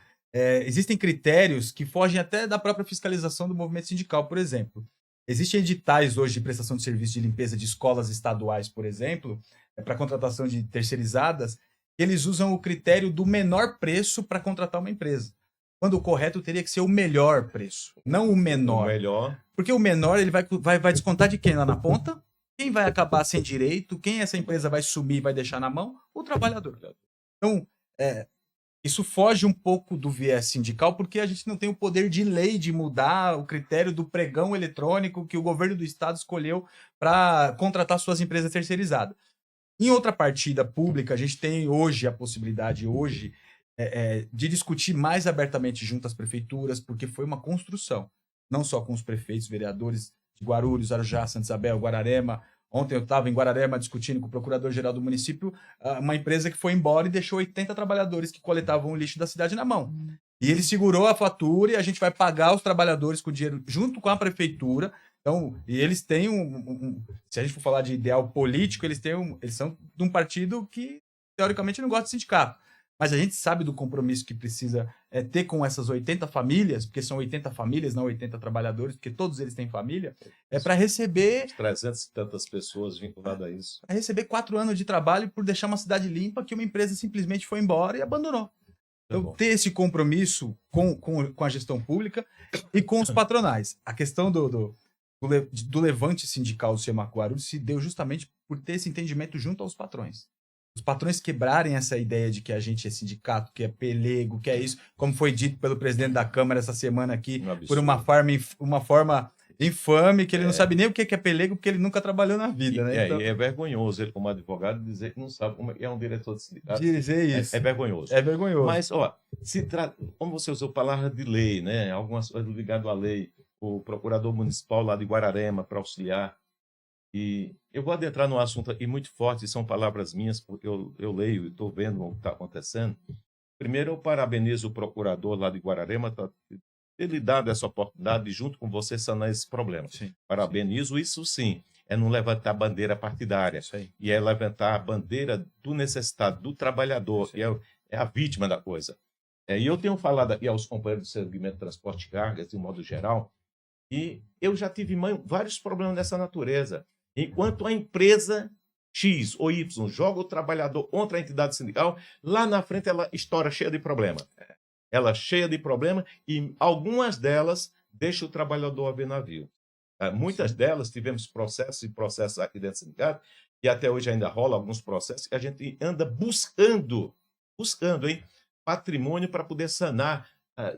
existem critérios que fogem até da própria fiscalização do movimento sindical, por exemplo. Existem editais hoje de prestação de serviço de limpeza de escolas estaduais, por exemplo, para contratação de terceirizadas, eles usam o critério do menor preço para contratar uma empresa. Quando o correto teria que ser o melhor preço, não o menor. O melhor. Porque o menor ele vai descontar de quem lá na ponta? Quem vai acabar sem direito? Quem essa empresa vai sumir e vai deixar na mão? O trabalhador. Então, isso foge um pouco do viés sindical, porque a gente não tem o poder de lei de mudar o critério do pregão eletrônico que o governo do estado escolheu para contratar suas empresas terceirizadas. Em outra partida pública, a gente tem hoje a possibilidade de discutir mais abertamente junto às prefeituras, porque foi uma construção, não só com os prefeitos, vereadores de Guarulhos, Arujá, Santa Isabel, Guararema. Ontem eu estava em Guararema discutindo com o procurador-geral do município uma empresa que foi embora e deixou 80 trabalhadores que coletavam o lixo da cidade na mão. E ele segurou a fatura e a gente vai pagar os trabalhadores com dinheiro junto com a prefeitura. Então, e eles têm se a gente for falar de ideal político, eles são de um partido que, teoricamente, não gosta de sindicato. Mas a gente sabe do compromisso que precisa ter com essas 80 famílias, porque são 80 famílias, não 80 trabalhadores, porque todos eles têm família, para receber... 300 e tantas pessoas vinculadas a isso. Para receber 4 anos de trabalho por deixar uma cidade limpa que uma empresa simplesmente foi embora e abandonou. Então, ter esse compromisso com a gestão pública e com os patronais. A questão do levante sindical do Semac Guarulhos se deu justamente por ter esse entendimento junto aos patrões. Os patrões quebrarem essa ideia de que a gente é sindicato, que é pelego, que é isso, como foi dito pelo presidente da Câmara essa semana aqui, por uma forma infame, que ele não sabe nem o que é pelego, porque ele nunca trabalhou na vida, né? Então... é vergonhoso ele, como advogado, dizer que não sabe como é um diretor de sindicato. Dizer isso. É vergonhoso. É vergonhoso. Mas, como você usou a palavra de lei, né? Algumas coisas ligadas à lei, o procurador municipal lá de Guararema para auxiliar. E eu vou adentrar num assunto aqui muito forte, são palavras minhas, porque eu leio e estou vendo o que está acontecendo. Primeiro, eu parabenizo o procurador lá de Guararema por ter lhe dado essa oportunidade de, junto com você, sanar esse problema. Sim, parabenizo, isso sim, é não levantar bandeira partidária, e é levantar a bandeira do necessitado, do trabalhador, que é a vítima da coisa. E eu tenho falado aqui aos companheiros do segmento de transporte de cargas, de modo geral, e eu já tive vários problemas dessa natureza. Enquanto a empresa X ou Y joga o trabalhador contra a entidade sindical, lá na frente ela estoura cheia de problema. Ela cheia de problema e algumas delas deixam o trabalhador a ver navio. Muitas delas tivemos processos aqui dentro do sindicato, e até hoje ainda rola alguns processos que a gente anda buscando, patrimônio para poder sanar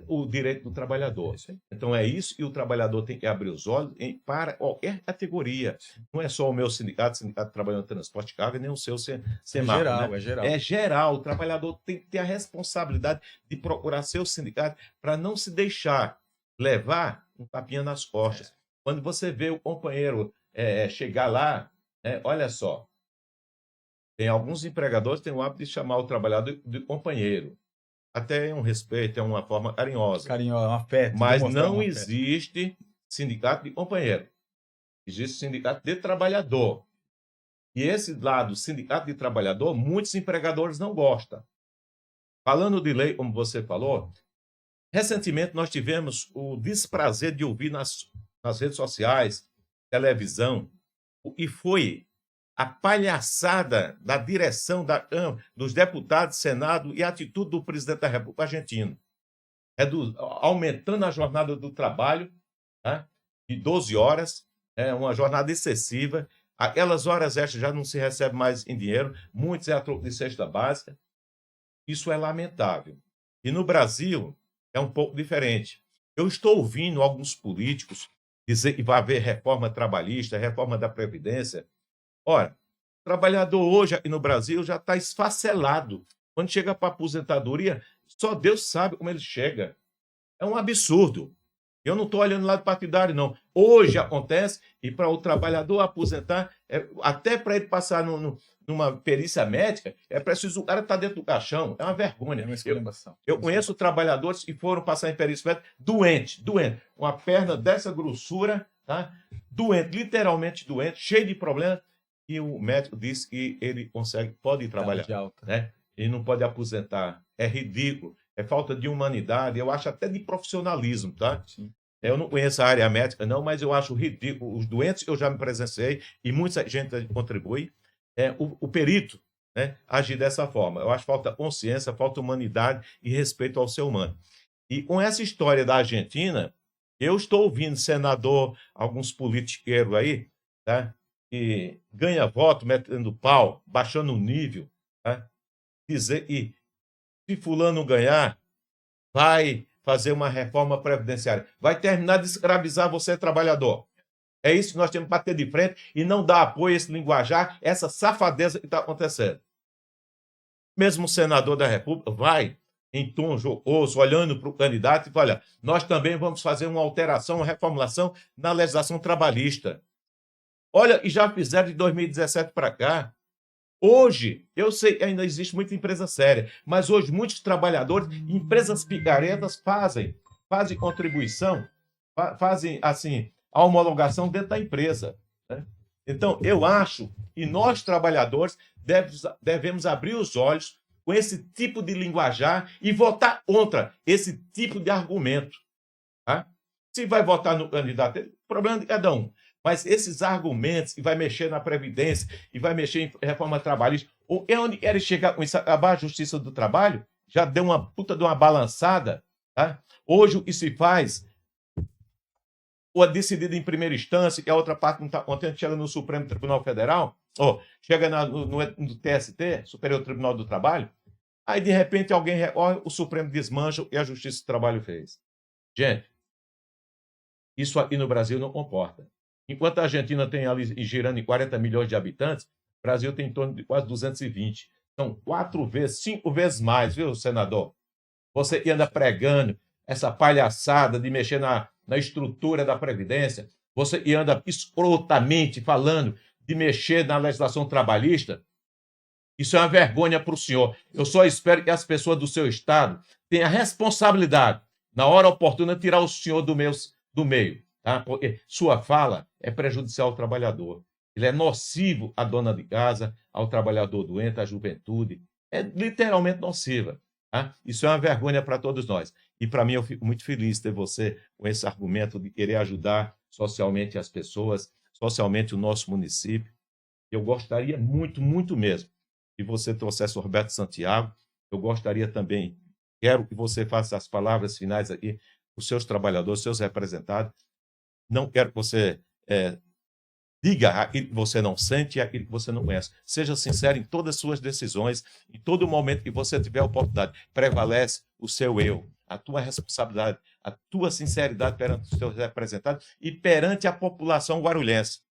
o direito do trabalhador. Então é isso, e o trabalhador tem que abrir os olhos para qualquer categoria. Não é só o meu sindicato trabalhando no transporte de carga, nem o seu Semac. Geral, né? é geral. É geral. O trabalhador tem que ter a responsabilidade de procurar seu sindicato para não se deixar levar um tapinha nas costas. Quando você vê o companheiro chegar lá, olha só, tem alguns empregadores que têm o hábito de chamar o trabalhador de companheiro. Até é um respeito, é uma forma carinhosa. Carinhosa, um afeto. Mas não existe sindicato de companheiro. Existe sindicato de trabalhador. E esse lado, sindicato de trabalhador, muitos empregadores não gostam. Falando de lei, como você falou, recentemente nós tivemos o desprazer de ouvir nas redes sociais, televisão, o que foi a palhaçada da direção dos deputados, Senado e a atitude do presidente da República argentino. Aumentando a jornada do trabalho, tá? De 12 horas, uma jornada excessiva. Aquelas horas extras já não se recebe mais em dinheiro, muitos é a troco de cesta básica. Isso é lamentável. E no Brasil é um pouco diferente. Eu estou ouvindo alguns políticos dizer que vai haver reforma trabalhista, reforma da Previdência. Ora, o trabalhador hoje aqui no Brasil já está esfacelado. Quando chega para a aposentadoria, só Deus sabe como ele chega. É um absurdo. Eu não estou olhando lado partidário, não. Hoje acontece, e para o trabalhador aposentar, até para ele passar numa perícia médica, é preciso o cara estar dentro do caixão. É uma vergonha. Eu conheço trabalhadores que foram passar em perícia médica doente. Uma perna dessa grossura, tá? Doente, literalmente doente, cheio de problemas, e o médico disse que ele pode ir trabalhar. Né? Ele não pode aposentar. É ridículo. É falta de humanidade, eu acho até de profissionalismo, tá? Sim. Eu não conheço a área médica, não, mas eu acho ridículo. Os doentes eu já me presenciei e muita gente contribui. O perito, né, agir dessa forma. Eu acho falta consciência, falta humanidade e respeito ao ser humano. E com essa história da Argentina, eu estou ouvindo senador, alguns politiqueiros aí, tá, que ganha voto metendo pau, baixando o nível, tá, dizer que se fulano ganhar, vai fazer uma reforma previdenciária. Vai terminar de escravizar você, trabalhador. É isso que nós temos que bater de frente e não dar apoio a esse linguajar, essa safadeza que está acontecendo. Mesmo o senador da República vai em tom jocoso, olhando para o candidato e fala, olha, nós também vamos fazer uma alteração, uma reformulação na legislação trabalhista. Olha, e já fizeram de 2017 para cá. Hoje, eu sei que ainda existe muita empresa séria, mas hoje muitos trabalhadores, empresas picaretas fazem contribuição, fazem assim a homologação dentro da empresa. Né? Então, eu acho que nós, trabalhadores, devemos abrir os olhos com esse tipo de linguajar e votar contra esse tipo de argumento. Tá? Se vai votar no candidato, é problema de cada um. Mas esses argumentos que vai mexer na Previdência e vai mexer em reforma trabalhista, ou é onde querem chegar com isso, acabar a Justiça do Trabalho, já deu uma puta de uma balançada. Tá? Hoje o que se faz, ou é decidido em primeira instância, que a outra parte não está contente, chega no Supremo Tribunal Federal, ou chega no TST, Superior Tribunal do Trabalho, aí de repente alguém recorre, o Supremo desmancha e a Justiça do Trabalho fez. Gente, isso aqui no Brasil não comporta. Enquanto a Argentina tem ali girando em 40 milhões de habitantes, o Brasil tem em torno de quase 220. São 4 vezes, 5 vezes mais, viu, senador? Você que anda pregando essa palhaçada de mexer na estrutura da Previdência, você que anda escrotamente falando de mexer na legislação trabalhista, isso é uma vergonha para o senhor. Eu só espero que as pessoas do seu estado tenham a responsabilidade, na hora oportuna, tirar o senhor do meio. Tá? Porque sua fala é prejudicial ao trabalhador. Ele é nocivo à dona de casa, ao trabalhador doente, à juventude. É literalmente nociva. Tá? Isso é uma vergonha para todos nós. E para mim eu fico muito feliz de ter você com esse argumento de querer ajudar socialmente as pessoas, socialmente o nosso município. Eu gostaria muito, muito mesmo que você trouxesse o Roberto Santiago. Eu gostaria também, quero que você faça as palavras finais aqui, os seus trabalhadores, os seus representados. Não quero que você diga aquilo que você não sente e aquilo que você não conhece. Seja sincero em todas as suas decisões, em todo momento que você tiver a oportunidade. Prevalece o seu eu, a tua responsabilidade, a tua sinceridade perante os seus representados e perante a população guarulhense.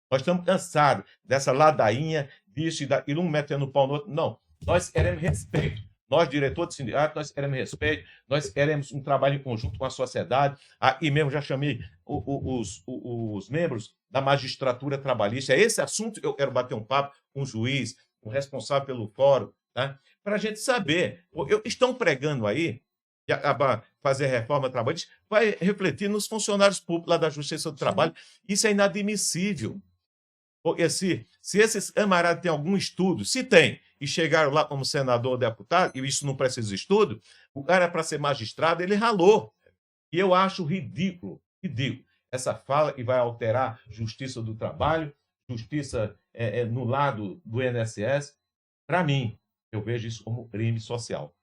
Nós estamos cansados dessa ladainha, disso e daquilo, um metendo o pau no outro. Não, nós queremos respeito. Nós, diretores de sindicato, nós queremos respeito, nós queremos um trabalho em conjunto com a sociedade. Aqui mesmo já chamei os membros da magistratura trabalhista. É esse assunto que eu quero bater um papo com o juiz, com o responsável pelo fórum, tá? Para a gente saber. Estão pregando aí, de acabar fazer reforma trabalhista, vai refletir nos funcionários públicos lá da Justiça do Trabalho. Isso é inadmissível. Porque se esses camaradas têm algum estudo, se tem, e chegaram lá como senador ou deputado, e isso não precisa de estudo, o cara, para ser magistrado, ele ralou. E eu acho ridículo, essa fala que vai alterar justiça do trabalho, justiça no lado do INSS. Para mim, eu vejo isso como crime social.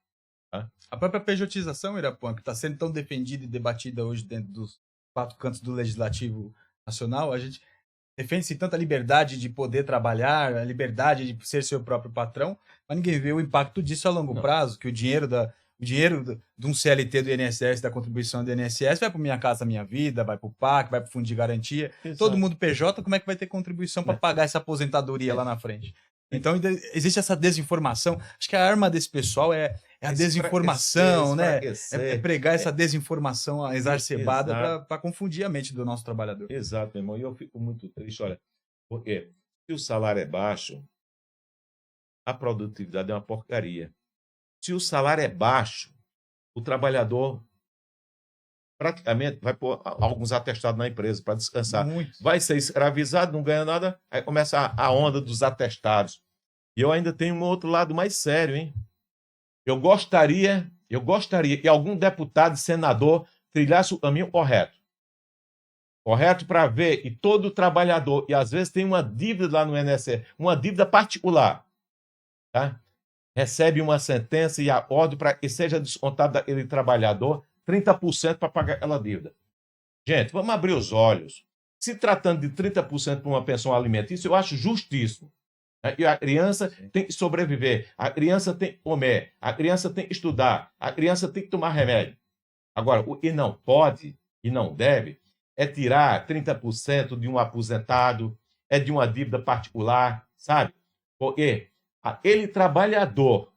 Tá? A própria pejotização, Irapuã, que está sendo tão defendida e debatida hoje dentro dos 4 cantos do Legislativo Nacional, a gente defende-se tanta liberdade de poder trabalhar, a liberdade de ser seu próprio patrão, mas ninguém vê o impacto disso a longo prazo, que o dinheiro de um CLT do INSS, da contribuição do INSS, vai para Minha Casa Minha Vida, vai para o PAC, vai para o Fundo de Garantia. Exato. Todo mundo PJ, como é que vai ter contribuição para pagar essa aposentadoria lá na frente? Então, existe essa desinformação. Acho que a arma desse pessoal é é a desinformação, né? É esclarecer. pregar essa desinformação exacerbada Exato. para confundir a mente do nosso trabalhador. Exato, meu irmão. E eu fico muito triste, olha, porque se o salário é baixo, a produtividade é uma porcaria. Se o salário é baixo, o trabalhador praticamente vai pôr alguns atestados na empresa para descansar. Muito. Vai ser escravizado, não ganha nada, aí começa a onda dos atestados. E eu ainda tenho um outro lado mais sério, hein? Eu gostaria que algum deputado e senador trilhasse o caminho correto. Correto para ver que todo trabalhador, e às vezes tem uma dívida lá no INSS, uma dívida particular, tá? Recebe uma sentença e a ordem para que seja descontado daquele trabalhador 30% para pagar aquela dívida. Gente, vamos abrir os olhos. Se tratando de 30% para uma pensão alimentícia, eu acho justíssimo. Né? E a criança tem que sobreviver, a criança tem que comer, a criança tem que estudar, a criança tem que tomar remédio. Agora, o que não pode e não deve é tirar 30% de um aposentado, é de uma dívida particular, sabe? Porque aquele trabalhador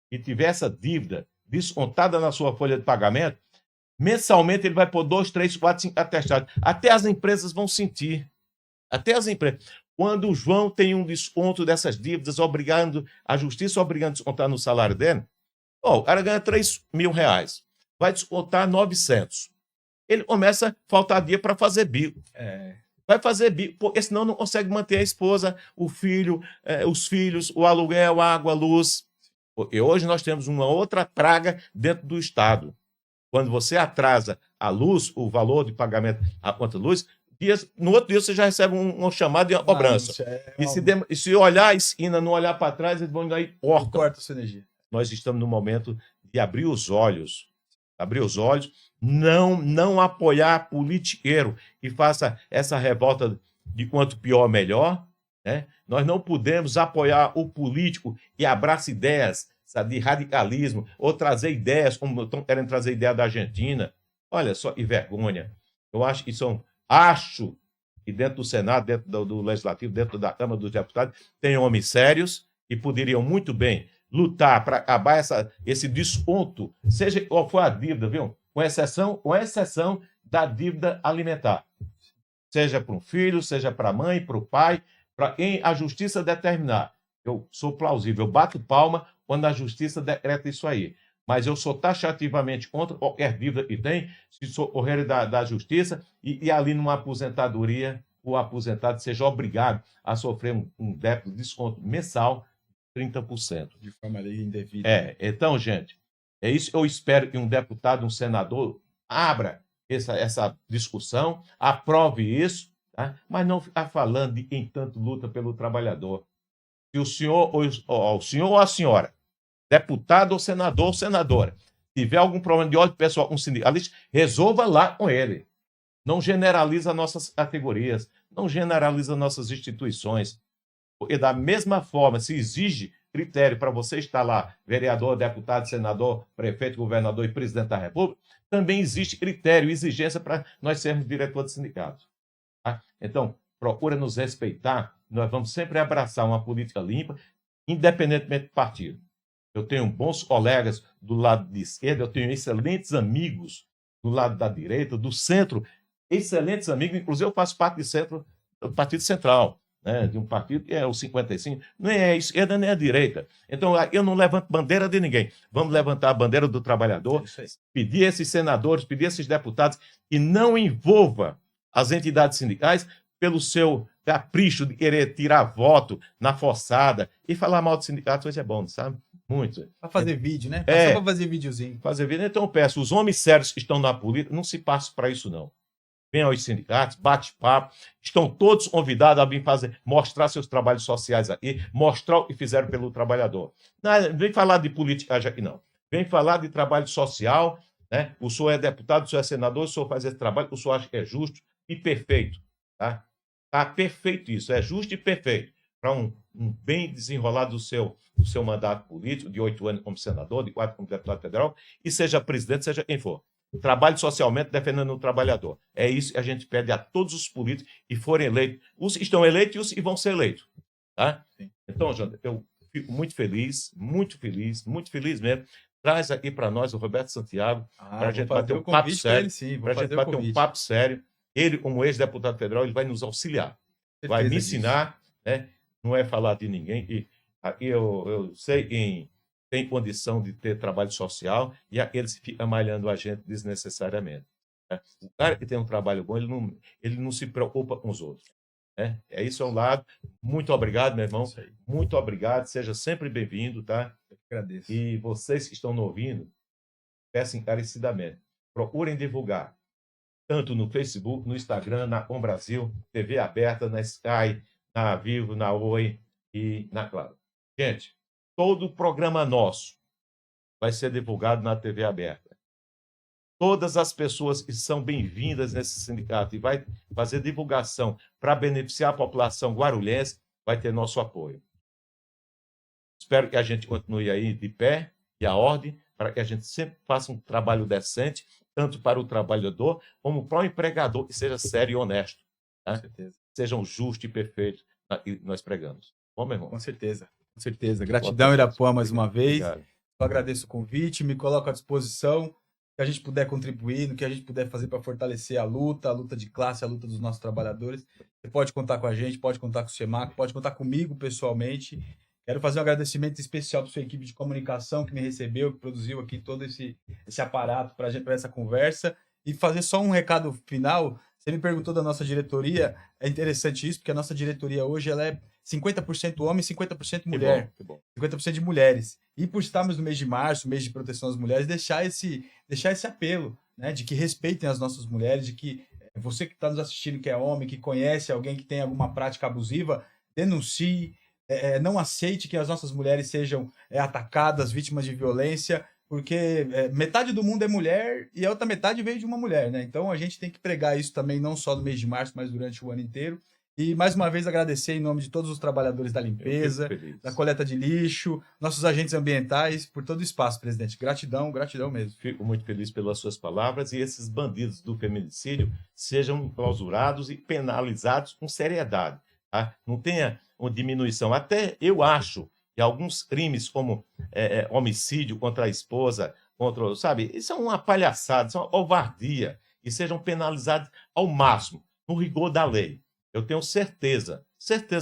que tiver essa dívida descontada na sua folha de pagamento, mensalmente ele vai pôr 2, 3, 4, 5 atestados. Até as empresas vão sentir. Até as empresas. Quando o João tem um desconto dessas dívidas, obrigando a justiça obrigando a descontar no salário dele, o cara ganha R$3.000, vai descontar 900. Ele começa a faltar dia para fazer bico. Vai fazer bico, porque senão não consegue manter a esposa, o filho, os filhos, o aluguel, a água, a luz. Porque hoje nós temos uma outra praga dentro do Estado. Quando você atrasa a luz, o valor de pagamento à conta de luz, no outro dia você já recebe um chamado e uma cobrança. E se olhar a esquina, não olhar para trás, eles vão aí corta a sua energia. Nós estamos no momento de abrir os olhos. Abrir os olhos, não apoiar politiqueiro que faça essa revolta de quanto pior, melhor. Né? Nós não podemos apoiar o político que abraça ideias, sabe, de radicalismo, ou trazer ideias, como estão querendo trazer ideia da Argentina. Olha só, e vergonha. Eu acho que dentro do Senado, dentro do Legislativo, dentro da Câmara dos Deputados, tem homens sérios que poderiam muito bem lutar para acabar esse desconto, seja qual for a dívida, viu? Com exceção da dívida alimentar. Seja para um filho, seja para a mãe, para o pai, para quem a justiça determinar. Eu sou plausível, eu bato palma quando a justiça decreta isso aí. Mas eu sou taxativamente contra qualquer dívida que tem, se socorrer da justiça, e ali numa aposentadoria, o aposentado seja obrigado a sofrer um débito, desconto mensal, 30%. De forma ali indevida. Então, gente, é isso. Eu espero que um deputado, um senador, abra essa discussão, aprove isso, tá? Mas não ficar falando de quem tanto luta pelo trabalhador. Se o senhor ou a senhora, deputado ou senador ou senadora, tiver algum problema de ordem pessoal com um sindicalista, resolva lá com ele. Não generaliza nossas categorias, não generaliza nossas instituições. Porque, da mesma forma, se exige critério para você estar lá, vereador, deputado, senador, prefeito, governador e presidente da República, também existe critério e exigência para nós sermos diretor de sindicato. Tá? Então, procura nos respeitar, nós vamos sempre abraçar uma política limpa, independentemente do partido. Eu tenho bons colegas do lado de esquerda, eu tenho excelentes amigos do lado da direita, do centro, excelentes amigos, inclusive eu faço parte do Partido Central. Né, de um partido que é o 55, nem é a esquerda nem a direita. Então, eu não levanto bandeira de ninguém. Vamos levantar a bandeira do trabalhador, pedir a esses senadores, pedir a esses deputados que não envolva as entidades sindicais pelo seu capricho de querer tirar voto na forçada e falar mal de sindicatos, hoje é bom, sabe? Muito. Para fazer vídeo, né? Só para fazer videozinho. Fazer vídeo. Então, eu peço, os homens sérios que estão na política, não se passem para isso, não. Venham aos sindicatos, bate-papo, estão todos convidados a vir mostrar seus trabalhos sociais aqui, mostrar o que fizeram pelo trabalhador. Não vem falar de politicagem aqui, não. Vem falar de trabalho social, né? O senhor é deputado, o senhor é senador, o senhor faz esse trabalho, o senhor acha que é justo e perfeito. Tá? Tá perfeito isso, é justo e perfeito. Para um bem desenrolado do seu mandato político, de 8 anos como senador, de 4 como deputado federal, e seja presidente, seja quem for. Trabalhe socialmente defendendo o trabalhador. É isso que a gente pede a todos os políticos que forem eleitos. Os que estão eleitos e os que vão ser eleitos. Tá? Então, Jânio, eu fico muito feliz mesmo, traz aqui para nós o Roberto Santiago, para a gente vou bater fazer um o papo convite pra sério. ele, sim. Vou Para a gente fazer o bater um convite. papo sério. Ele, como ex-deputado federal, ele vai nos auxiliar. Vai Certeza me disso. ensinar, né? Não é falar de ninguém. E aqui eu sei quem tem condição de ter trabalho social e aqueles que ficam malhando a gente desnecessariamente. Né? O cara que tem um trabalho bom, ele não se preocupa com os outros. Né? Isso é um lado. Muito obrigado, meu irmão. Isso aí. Muito obrigado. Seja sempre bem-vindo, tá? Eu que agradeço. E vocês que estão nos ouvindo, peço encarecidamente, procurem divulgar, tanto no Facebook, no Instagram, na Com Brasil, TV aberta, na Sky, na Vivo, na Oi e na Claro. Gente, todo o programa nosso vai ser divulgado na TV aberta. Todas as pessoas que são bem-vindas nesse sindicato e vai fazer divulgação para beneficiar a população guarulhense, vai ter nosso apoio. Espero que a gente continue aí de pé e a ordem, para que a gente sempre faça um trabalho decente, tanto para o trabalhador como para o empregador, que seja sério e honesto. Tá? Com certeza. Sejam justos e perfeitos que nós pregamos. Bom, meu irmão? Com certeza. Com certeza. Gratidão, Irapuã, mais uma vez. Obrigado. Eu agradeço o convite, me coloco à disposição, que a gente puder contribuir, no que a gente puder fazer para fortalecer a luta de classe, a luta dos nossos trabalhadores. Você pode contar com a gente, pode contar com o SEMAC, pode contar comigo pessoalmente. Quero fazer um agradecimento especial para sua equipe de comunicação que me recebeu, que produziu aqui todo esse aparato para essa conversa. E fazer só um recado final. Você me perguntou da nossa diretoria. É interessante isso, porque a nossa diretoria hoje ela é 50% homem e 50% mulher. Que bom. 50% de mulheres. E por estarmos no mês de março, mês de proteção às mulheres, deixar esse apelo, né, de que respeitem as nossas mulheres, de que você que está nos assistindo, que é homem, que conhece alguém que tem alguma prática abusiva, denuncie, não aceite que as nossas mulheres sejam atacadas, vítimas de violência, porque metade do mundo é mulher e a outra metade veio de uma mulher, né? Então a gente tem que pregar isso também, não só no mês de março, mas durante o ano inteiro. E mais uma vez agradecer em nome de todos os trabalhadores da limpeza, da coleta de lixo, nossos agentes ambientais, por todo o espaço, presidente. Gratidão, gratidão mesmo. Fico muito feliz pelas suas palavras e esses bandidos do feminicídio sejam clausurados e penalizados com seriedade. Tá? Não tenha uma diminuição. Até eu acho que alguns crimes como homicídio contra a esposa, sabe, isso é uma palhaçada, isso é uma covardia, e sejam penalizados ao máximo, no rigor da lei. Eu tenho certeza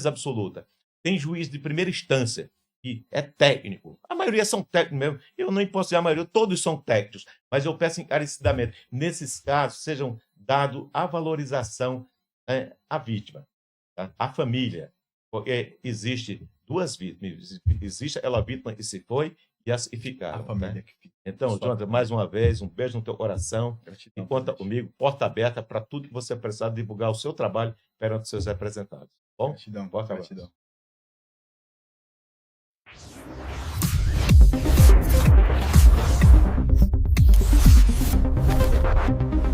absoluta. Tem juiz de primeira instância que é técnico. A maioria são técnicos mesmo. Eu não posso dizer a maioria, todos são técnicos. Mas eu peço encarecidamente, nesses casos, sejam dado a valorização à vítima, tá? À família. Porque existe duas vítimas. Existe aquela vítima que se foi e as que ficaram. A família né? que fica. Então, Jonathan, mais uma vez, um beijo no teu coração. Gratidão, E conta presidente. comigo, porta aberta para tudo que você precisar divulgar o seu trabalho perante seus representados. Bom? Gratidão, Porta gratidão. aberta.